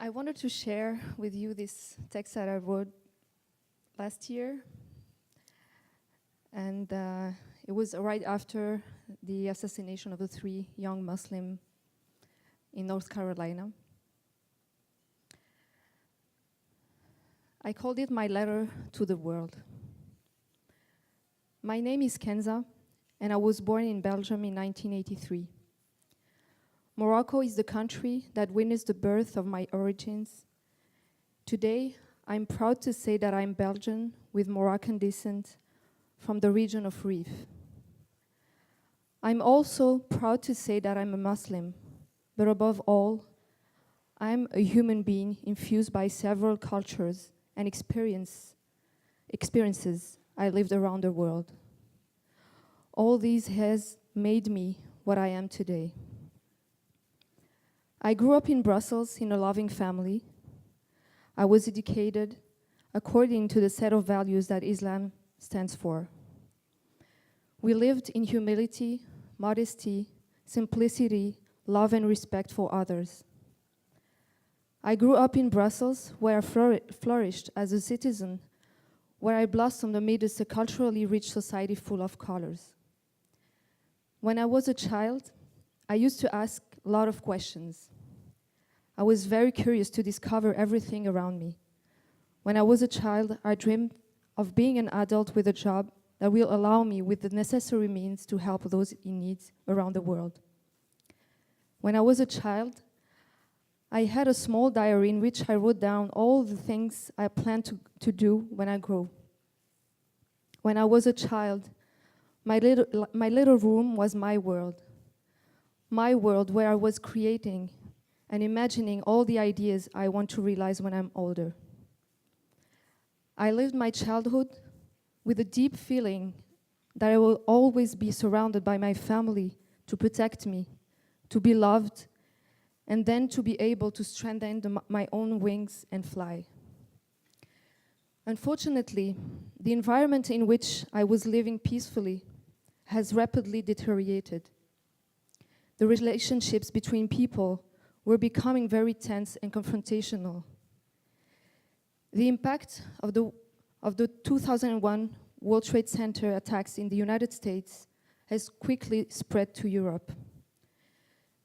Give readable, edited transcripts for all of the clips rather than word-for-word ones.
I wanted to share with you this text that I wrote last year. And it was right after the assassination of the 3 young Muslims in North Carolina. I called it my letter to the world. My name is Kenza, and I was born in Belgium in 1983. Morocco is the country that witnessed the birth of my origins. Today, I'm proud to say that I'm Belgian with Moroccan descent from the region of Rif. I'm also proud to say that I'm a Muslim, but above all, I'm a human being infused by several cultures and experiences I lived around the world. All these has made me what I am today. I grew up in Brussels in a loving family. I was educated according to the set of values that Islam stands for. We lived in humility, modesty, simplicity, love and respect for others. I grew up in Brussels, where I flourished as a citizen, where I blossomed amidst a culturally rich society full of colors. When I was a child, I used to ask a lot of questions. I was very curious to discover everything around me. When I was a child, I dreamed of being an adult with a job that will allow me with the necessary means to help those in need around the world. When I was a child, I had a small diary in which I wrote down all the things I planned to do when I grow. When I was a child, my little room was my world where I was creating and imagining all the ideas I want to realize when I'm older. I lived my childhood with a deep feeling that I will always be surrounded by my family to protect me, to be loved, and then to be able to strengthen my own wings and fly. Unfortunately, the environment in which I was living peacefully has rapidly deteriorated. The relationships between people were becoming very tense and confrontational. The impact of the 2001 World Trade Center attacks in the United States has quickly spread to Europe.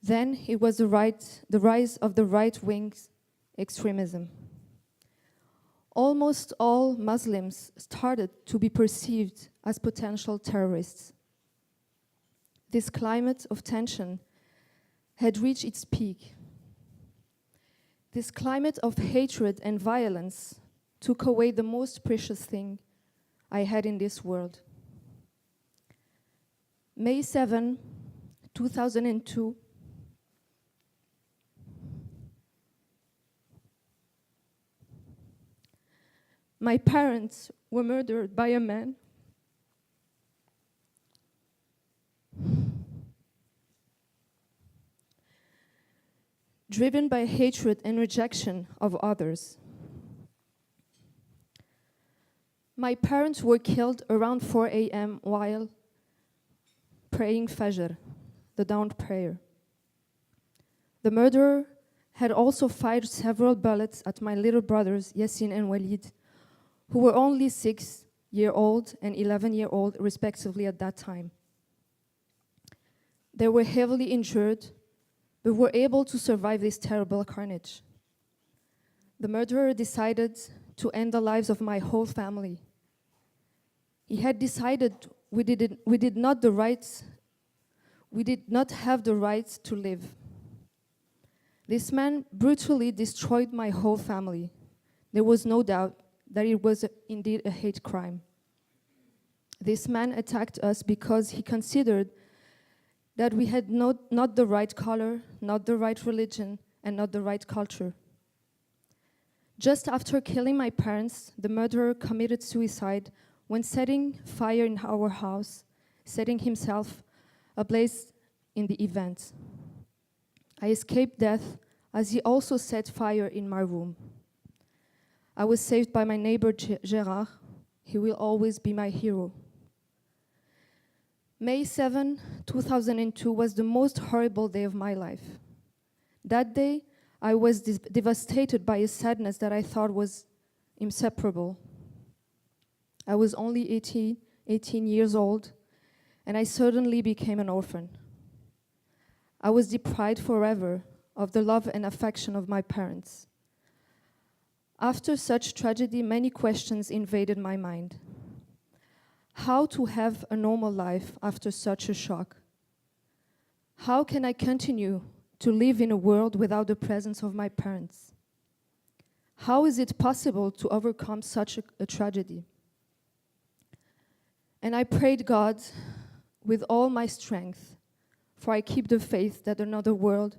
Then it was the rise of the right-wing extremism. Almost all Muslims started to be perceived as potential terrorists. This climate of tension had reached its peak. This climate of hatred and violence took away the most precious thing I had in this world. May 7, 2002, my parents were murdered by a man driven by hatred and rejection of others. My parents were killed around 4 a.m. while praying Fajr, the dawn prayer. The murderer had also fired several bullets at my little brothers, Yasin and Walid, who were only 6-year-old and 11-year-old respectively at that time. They were heavily injured, but were able to survive this terrible carnage. The murderer decided to end the lives of my whole family. He had decided we did not have the right to live. This man brutally destroyed my whole family. There was no doubt that it was indeed a hate crime. This man attacked us because he considered that we had not the right color, not the right religion, and not the right culture. Just after killing my parents, the murderer committed suicide when setting fire in our house, setting himself ablaze in the event. I escaped death as he also set fire in my room. I was saved by my neighbor Gérard. He will always be my hero. May 7, 2002 was the most horrible day of my life. That day, I was devastated by a sadness that I thought was inseparable. I was only 18 years old, and I suddenly became an orphan. I was deprived forever of the love and affection of my parents. After such tragedy, many questions invaded my mind. How to have a normal life after such a shock? How can I continue to live in a world without the presence of my parents? How is it possible to overcome such a tragedy? And I prayed God with all my strength, for I keep the faith that another world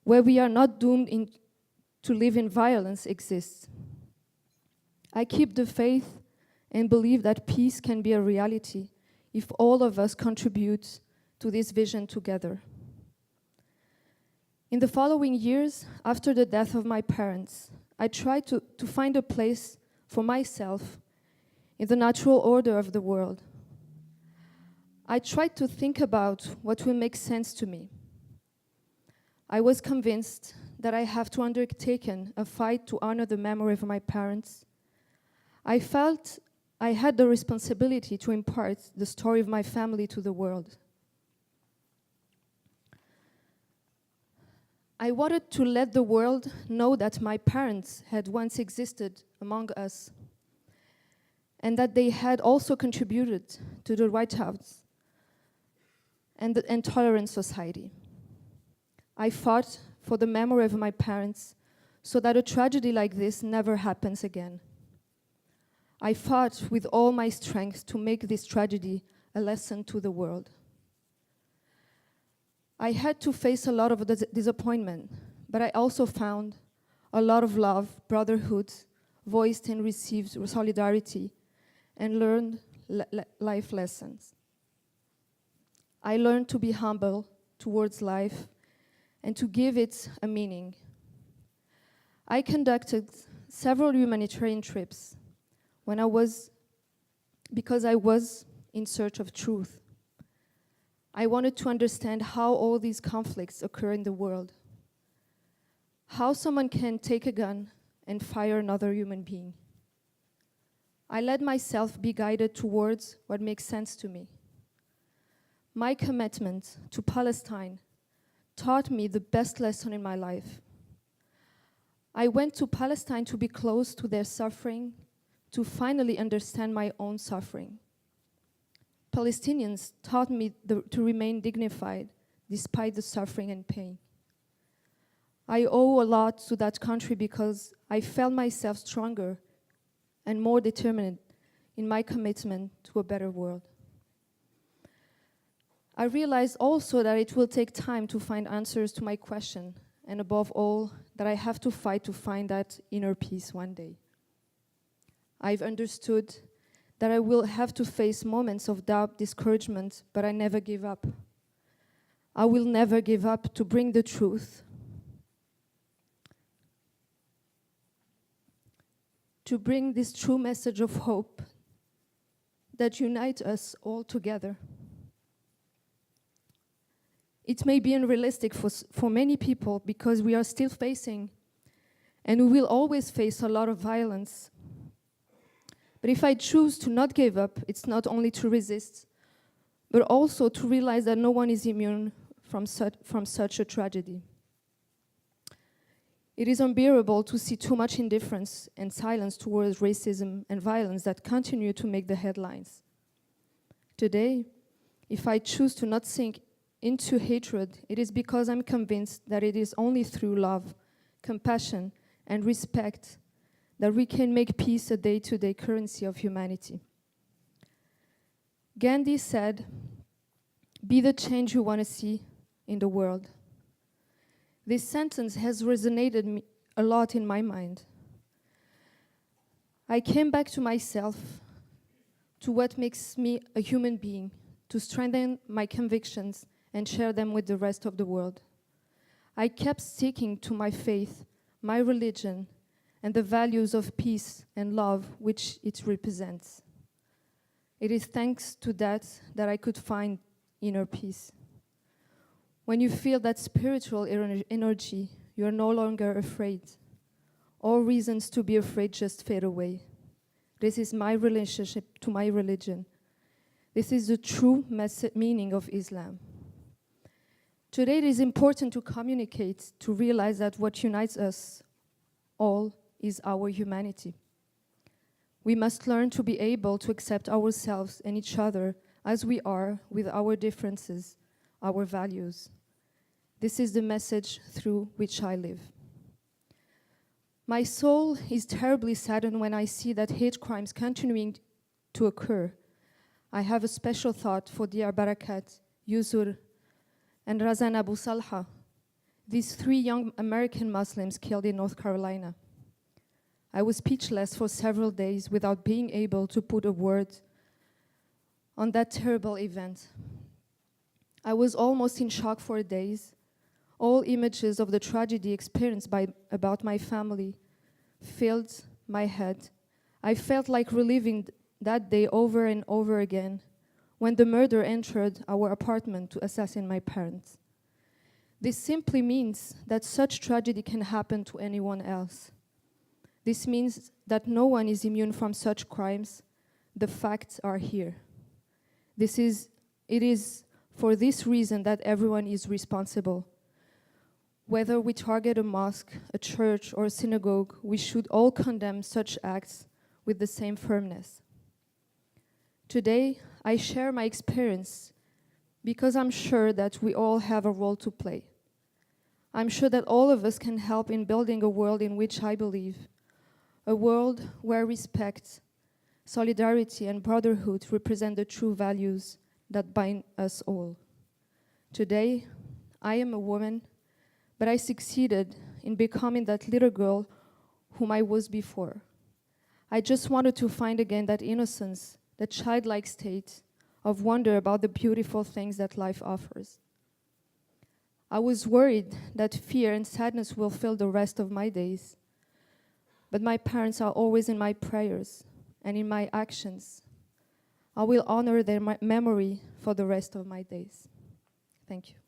where we are not doomed to live in violence exists. I keep the faith and believe that peace can be a reality if all of us contribute to this vision together. In the following years, after the death of my parents, I tried to find a place for myself in the natural order of the world. I tried to think about what will make sense to me. I was convinced that I have to undertake a fight to honor the memory of my parents. I felt I had the responsibility to impart the story of my family to the world. I wanted to let the world know that my parents had once existed among us and that they had also contributed to the White House and the tolerant society. I fought for the memory of my parents so that a tragedy like this never happens again. I fought with all my strength to make this tragedy a lesson to the world. I had to face a lot of disappointment, but I also found a lot of love, brotherhood, voiced and received solidarity, and learned life lessons. I learned to be humble towards life and to give it a meaning. I conducted several humanitarian trips because I was in search of truth. I wanted to understand how all these conflicts occur in the world, how someone can take a gun and fire another human being. I let myself be guided towards what makes sense to me. My commitment to Palestine taught me the best lesson in my life. I went to Palestine to be close to their suffering, to finally understand my own suffering. Palestinians taught me to remain dignified despite the suffering and pain. I owe a lot to that country because I felt myself stronger and more determined in my commitment to a better world. I realized also that it will take time to find answers to my question, and above all, that I have to fight to find that inner peace one day. I've understood that I will have to face moments of doubt, discouragement, but I never give up. I will never give up to bring the truth, to bring this true message of hope that unites us all together. It may be unrealistic for many people because we are still facing, and we will always face, a lot of violence. But if I choose to not give up, it's not only to resist, but also to realize that no one is immune from such a tragedy. It is unbearable to see too much indifference and silence towards racism and violence that continue to make the headlines. Today, if I choose to not sink into hatred, it is because I'm convinced that it is only through love, compassion, and respect that we can make peace a day-to-day currency of humanity. Gandhi said, "Be the change you want to see in the world." This sentence has resonated a lot in my mind. I came back to myself, to what makes me a human being, to strengthen my convictions and share them with the rest of the world. I kept sticking to my faith, my religion, and the values of peace and love which it represents. It is thanks to that I could find inner peace. When you feel that spiritual energy, you're no longer afraid. All reasons to be afraid just fade away. This is my relationship to my religion. This is the true meaning of Islam. Today it is important to communicate, to realize that what unites us all is our humanity. We must learn to be able to accept ourselves and each other as we are, with our differences, our values. This is the message through which I live. My soul is terribly saddened when I see that hate crimes continuing to occur. I have a special thought for Diyar Barakat, Yusur, and Razan Abu Salha, these 3 young American Muslims killed in North Carolina. I was speechless for several days without being able to put a word on that terrible event. I was almost in shock for days. All images of the tragedy experienced about my family filled my head. I felt like reliving that day over and over again when the murderer entered our apartment to assassinate my parents. This simply means that such tragedy can happen to anyone else. This means that no one is immune from such crimes. The facts are here. It is for this reason that everyone is responsible. Whether we target a mosque, a church, or a synagogue, we should all condemn such acts with the same firmness. Today, I share my experience because I'm sure that we all have a role to play. I'm sure that all of us can help in building a world in which I believe, a world where respect, solidarity, and brotherhood represent the true values that bind us all. Today, I am a woman, but I succeeded in becoming that little girl whom I was before. I just wanted to find again that innocence, that childlike state of wonder about the beautiful things that life offers. I was worried that fear and sadness will fill the rest of my days, but my parents are always in my prayers and in my actions. I will honor their memory for the rest of my days. Thank you.